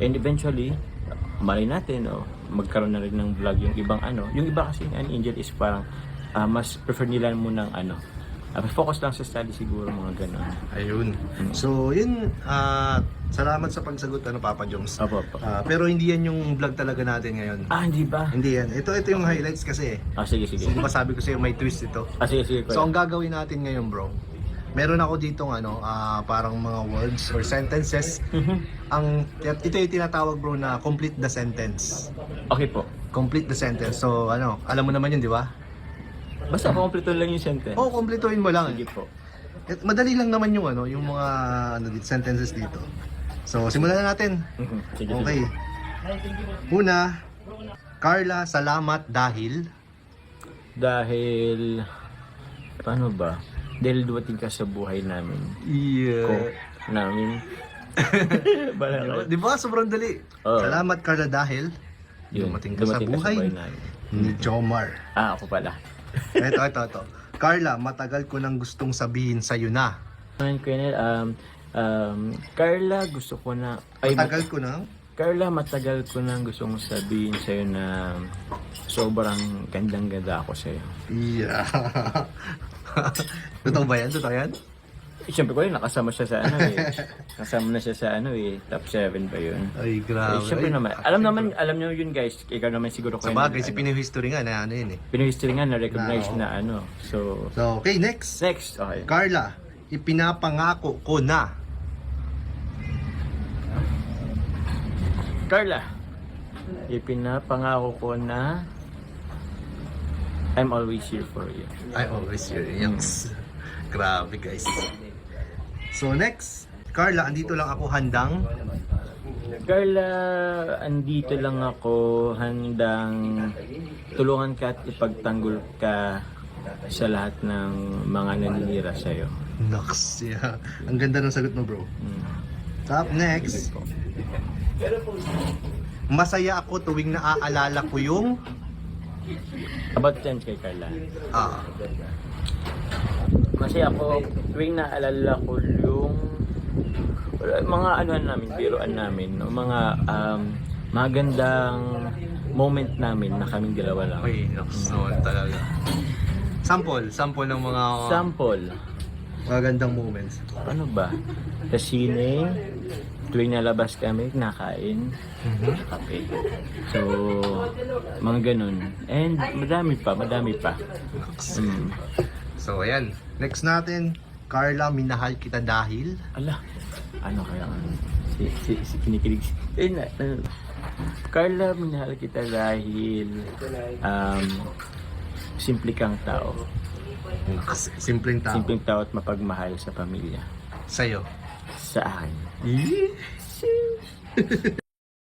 And eventually, malay natin, magkaroon na rin ng vlog yung ibang Yung iba kasi ang Angel is parang mas prefer nila munang focus lang sa study siguro, mga gano'n. Ayun. So, yun, salamat sa pagsagot, Papa Joms. Opo. Pero hindi yan yung vlog talaga natin ngayon. Hindi ba? Hindi yan. Ito yung highlights kasi. Sige. Di ba sabi ko sa'yo may twist ito? Sige. So, ang gagawin natin ngayon, bro, meron ako ditong parang mga words or sentences. Ito yung tinatawag, bro, na complete the sentence. Okay po. Complete the sentence. So, alam mo naman yun, di ba? Basta kompleto lang yung sentence. Kompletuhin mo lang. Sige po. Madali lang naman yung yung mga sentences dito. So, simulan na natin. Sige. Okay. Una, Carla, salamat dahil paano ba? Dahil dumating ka sa buhay namin. Namin. Di ba? Sobrang dali. Salamat, Carla, dahil dumating ka sa buhay namin. ni Jomar. Ako pala. Ito. Carla, matagal ko nang gustong sabihin sa'yo na. Carla, gusto ko na... Carla, matagal ko nang gustong sabihin sa'yo na sobrang gandang-ganda ako sa'yo. Yeah. Totoo ba yan? Siyempre ko yun, nakasama siya sa Kasama na siya sa top 7 pa yun. Ay, grabe. Siyempre naman. Alam nyo yun, guys. Ikaw naman siguro kayo. Sabagay, si Pinoy History nga na yun eh. Pinoy History nga, na-recognize na So, okay, next. Okay. Carla, ipinapangako ko na. Carla, ipinapangako ko na I'm always here for you. I always here. Yes. Grabe, guys. So next, Carla, andito lang ako handang. Carla, andito lang ako handang tulungan ka at ipagtanggol ka sa lahat ng mga naninira sa'yo. Nox, yeah. Ang ganda ng sagot mo, bro. Top next. Masaya ako tuwing naaalala ko yung... About yan kay Carla. Masaya ako tuwing naalala ko yung mga biruan namin, mga magandang moment namin na kaming dalawa lang. Uy, talaga. Sample ng mga magandang moments. Ano ba? Sa sine, tuwing nalabas kami, nakain, kape. So, mga ganun. And madami pa. So, ayan. Next natin, Carla, minahal kita dahil... Ano kaya? Si kinikilig. Carla, minahal kita dahil simple kang tao. Simpleng tao. Simpleng tao at mapagmahal sa pamilya. Sa'yo. Sa akin.